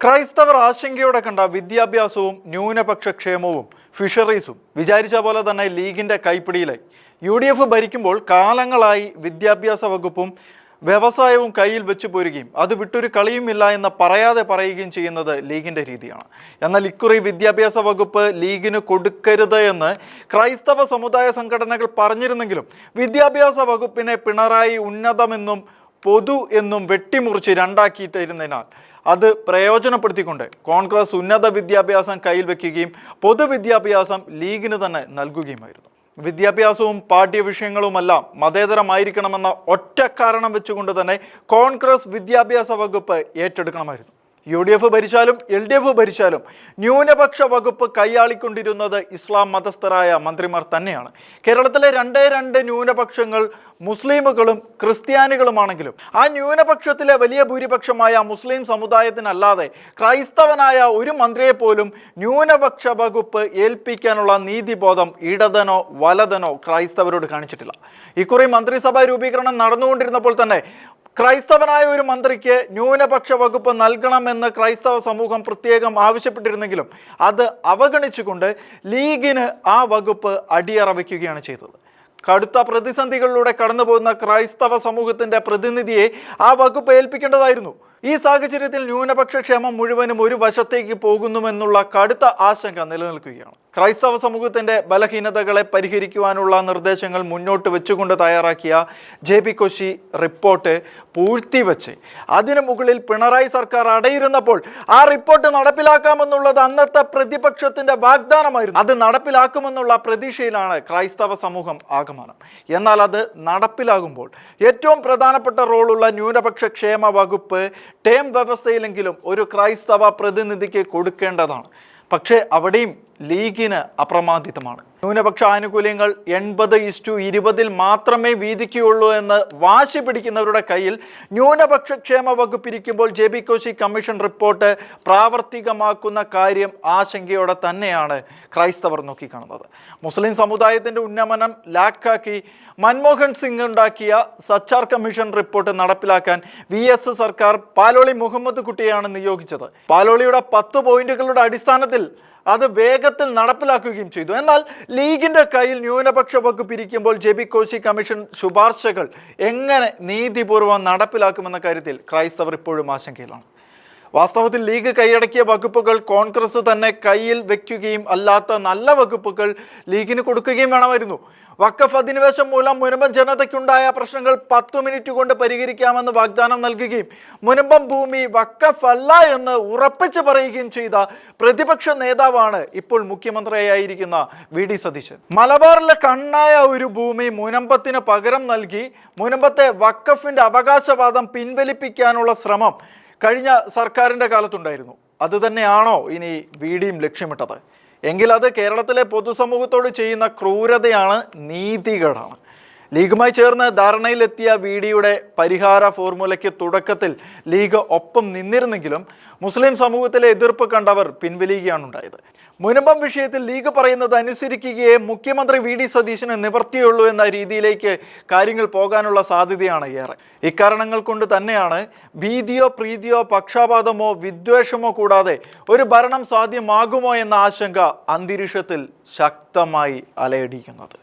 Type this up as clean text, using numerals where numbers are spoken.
ക്രൈസ്തവർ ആശങ്കയോടെ കണ്ട വിദ്യാഭ്യാസവും ന്യൂനപക്ഷ ക്ഷേമവും ഫിഷറീസും വിചാരിച്ച പോലെ തന്നെ ലീഗിന്റെ കൈപ്പിടിയിലായി. UDF ഭരിക്കുമ്പോൾ കാലങ്ങളായി വിദ്യാഭ്യാസ വകുപ്പും വ്യവസായവും കയ്യിൽ വെച്ചു പോരുകയും അത് വിട്ടൊരു കളിയുമില്ല എന്ന് പറയാതെ പറയുകയും ചെയ്യുന്നത് ലീഗിന്റെ രീതിയാണ്. എന്നാൽ ഇക്കുറി വിദ്യാഭ്യാസ വകുപ്പ് ലീഗിന് കൊടുക്കരുത് എന്ന് ക്രൈസ്തവ സമുദായ സംഘടനകൾ പറഞ്ഞിരുന്നെങ്കിലും വിദ്യാഭ്യാസ വകുപ്പിനെ പിണറായി ഉന്നതമെന്നും പൊതു എന്നും വെട്ടിമുറിച്ച് രണ്ടാക്കിയിട്ടിരുന്നതിനാൽ അത് പ്രയോജനപ്പെടുത്തിക്കൊണ്ട് കോൺഗ്രസ് ഉന്നത വിദ്യാഭ്യാസം കയ്യിൽ വെക്കുകയും പൊതുവിദ്യാഭ്യാസം ലീഗിന് തന്നെ നൽകുകയുമായിരുന്നു. വിദ്യാഭ്യാസവും പാഠ്യവിഷയങ്ങളുമെല്ലാം മതേതരമായിരിക്കണമെന്ന ഒറ്റ കാരണം വെച്ചുകൊണ്ട് തന്നെ കോൺഗ്രസ് വിദ്യാഭ്യാസ വകുപ്പ് ഏറ്റെടുക്കണമായിരുന്നു. UDF ഭരിച്ചാലും LDF ഭരിച്ചാലും ന്യൂനപക്ഷ വകുപ്പ് കൈയാളിക്കൊണ്ടിരുന്നത് ഇസ്ലാം മതസ്ഥരായ മന്ത്രിമാർ തന്നെയാണ്. കേരളത്തിലെ രണ്ട് ന്യൂനപക്ഷങ്ങൾ മുസ്ലിമുകളും ക്രിസ്ത്യാനികളുമാണെങ്കിലും ആ ന്യൂനപക്ഷത്തിലെ വലിയ ഭൂരിപക്ഷമായ മുസ്ലിം സമുദായത്തിനല്ലാതെ ക്രൈസ്തവനായ ഒരു മന്ത്രിയെ പോലും ന്യൂനപക്ഷ വകുപ്പ് ഏൽപ്പിക്കാനുള്ള നീതിബോധം ഇടതനോ വലതനോ ക്രൈസ്തവരോട് കാണിച്ചിട്ടില്ല. ഇക്കുറി മന്ത്രിസഭാ രൂപീകരണം നടന്നുകൊണ്ടിരുന്നപ്പോൾ തന്നെ ക്രൈസ്തവനായ ഒരു മന്ത്രിക്ക് ന്യൂനപക്ഷ വകുപ്പ് നൽകണമെന്ന് ക്രൈസ്തവ സമൂഹം പ്രത്യേകം ആവശ്യപ്പെട്ടിരുന്നെങ്കിലും അത് അവഗണിച്ചുകൊണ്ട് ലീഗിന് ആ വകുപ്പ് അടിയറ വയ്ക്കുകയാണ് ചെയ്തത്. കടുത്ത പ്രതിസന്ധികളിലൂടെ കടന്നുപോകുന്ന ക്രൈസ്തവ സമൂഹത്തിന്റെ പ്രതിനിധിയെ ആ വകുപ്പ് ഏൽപ്പിക്കേണ്ടതായിരുന്നു. ഈ സാഹചര്യത്തിൽ ന്യൂനപക്ഷ ക്ഷേമം മുഴുവനും ഒരു വശത്തേക്ക് പോകുന്നുവെന്നുള്ള കടുത്ത ആശങ്ക നിലനിൽക്കുകയാണ്. ക്രൈസ്തവ സമൂഹത്തിന്റെ ബലഹീനതകളെ പരിഹരിക്കുവാനുള്ള നിർദ്ദേശങ്ങൾ മുന്നോട്ട് വെച്ചുകൊണ്ട് തയ്യാറാക്കിയ JB കൊശി റിപ്പോർട്ട് പൂഴ്ത്തിവെച്ച് അതിനു മുകളിൽ പിണറായി സർക്കാർ അടയിരുന്നപ്പോൾ ആ റിപ്പോർട്ട് നടപ്പിലാക്കാമെന്നുള്ളത് അന്നത്തെ പ്രതിപക്ഷത്തിന്റെ വാഗ്ദാനമായിരുന്നു. അത് നടപ്പിലാക്കുമെന്നുള്ള പ്രതീക്ഷയിലാണ് ക്രൈസ്തവ സമൂഹം ആകമാനം. എന്നാൽ അത് നടപ്പിലാകുമ്പോൾ ഏറ്റവും പ്രധാനപ്പെട്ട റോളുള്ള ന്യൂനപക്ഷ ക്ഷേമ വകുപ്പ് ടേം വ്യവസ്ഥയിലെങ്കിലും ഒരു ക്രൈസ്തവ പ്രതിനിധിക്ക് കൊടുക്കേണ്ടതാണ്. പക്ഷേ അവിടെയും ലീഗിന് അപ്രമാദിതമാണ്. ന്യൂനപക്ഷ ആനുകൂല്യങ്ങൾ 80:20 മാത്രമേ വീതിക്കുകയുള്ളൂ എന്ന് വാശി പിടിക്കുന്നവരുടെ കയ്യിൽ ന്യൂനപക്ഷ ക്ഷേമ വകുപ്പ് ഇരിക്കുമ്പോൾ JB കൊശി കമ്മീഷൻ റിപ്പോർട്ട് പ്രാവർത്തികമാക്കുന്ന കാര്യം ആശങ്കയോടെ തന്നെയാണ് ക്രൈസ്തവർ നോക്കിക്കാണുന്നത്. മുസ്ലിം സമുദായത്തിൻ്റെ ഉന്നമനം ലാക്കാക്കി മൻമോഹൻ സിംഗ് ഉണ്ടാക്കിയ സച്ചാർ കമ്മീഷൻ റിപ്പോർട്ട് നടപ്പിലാക്കാൻ VS സർക്കാർ പാലോളി മുഹമ്മദ് കുട്ടിയെയാണ് നിയോഗിച്ചത്. പാലോളിയുടെ 10 പോയിന്റുകളുടെ അടിസ്ഥാനത്തിൽ അത് വേഗത്തിൽ നടപ്പിലാക്കുകയും ചെയ്തു. എന്നാൽ ലീഗിന്റെ കയ്യിൽ ന്യൂനപക്ഷ വകുപ്പ് ഇരിക്കുമ്പോൾ JB കൊശി കമ്മീഷൻ ശുപാർശകൾ എങ്ങനെ നീതിപൂർവ്വം നടപ്പിലാക്കുമെന്ന കാര്യത്തിൽ ക്രൈസ്തവർ ഇപ്പോഴും ആശങ്കയിലാണ്. വാസ്തവത്തിൽ ലീഗ് കൈയടക്കിയ വകുപ്പുകൾ കോൺഗ്രസ് തന്നെ കയ്യിൽ വെക്കുകയും അല്ലാത്ത നല്ല വകുപ്പുകൾ ലീഗിന് കൊടുക്കുകയും വേണമായിരുന്നു. വഖഫ് അധിനിവേശം മൂലം മുനമ്പം ജനതയ്ക്കുണ്ടായ പ്രശ്നങ്ങൾ 10 മിനിറ്റ് കൊണ്ട് പരിഹരിക്കാമെന്ന് വാഗ്ദാനം നൽകുകയും മുനമ്പം ഭൂമി വഖഫ് അല്ല എന്ന് ഉറപ്പിച്ച് പറയുകയും ചെയ്ത പ്രതിപക്ഷ നേതാവാണ് ഇപ്പോൾ മുഖ്യമന്ത്രിയായിരിക്കുന്ന VD സതീശൻ. മലബാറിലെ കണ്ണായ ഒരു ഭൂമി മുനമ്പത്തിന് പകരം നൽകി മുനമ്പത്തെ വഖഫിന്റെ അവകാശവാദം പിൻവലിപ്പിക്കാനുള്ള ശ്രമം കഴിഞ്ഞ സർക്കാരിൻ്റെ കാലത്തുണ്ടായിരുന്നു. അത് തന്നെയാണോ ഇനി VDയും ലക്ഷ്യമിട്ടത്? എങ്കിൽ അത് കേരളത്തിലെ പൊതുസമൂഹത്തോട് ചെയ്യുന്ന ക്രൂരതയാണ്, നീതികേടാണ്. ലീഗുമായി ചേർന്ന് ധാരണയിലെത്തിയ VDയുടെ പരിഹാര ഫോർമുലയ്ക്ക് തുടക്കത്തിൽ ലീഗ് ഒപ്പം നിന്നിരുന്നെങ്കിലും മുസ്ലിം സമൂഹത്തിലെ എതിർപ്പ് കണ്ടവർ പിൻവലിയുകയാണ് ഉണ്ടായത്. മുനമ്പം വിഷയത്തിൽ ലീഗ് പറയുന്നത് അനുസരിക്കുകയെ മുഖ്യമന്ത്രി VD സതീശന് നിവർത്തിയുള്ളൂ എന്ന രീതിയിലേക്ക് കാര്യങ്ങൾ പോകാനുള്ള സാധ്യതയാണ് ഏറെ. ഇക്കാരണങ്ങൾ കൊണ്ട് തന്നെയാണ് ഭീതിയോ പ്രീതിയോ പക്ഷാപാതമോ വിദ്വേഷമോ കൂടാതെ ഒരു ഭരണം സാധ്യമാകുമോ എന്ന ആശങ്ക അന്തരീക്ഷത്തിൽ ശക്തമായി അലയടിക്കുന്നത്.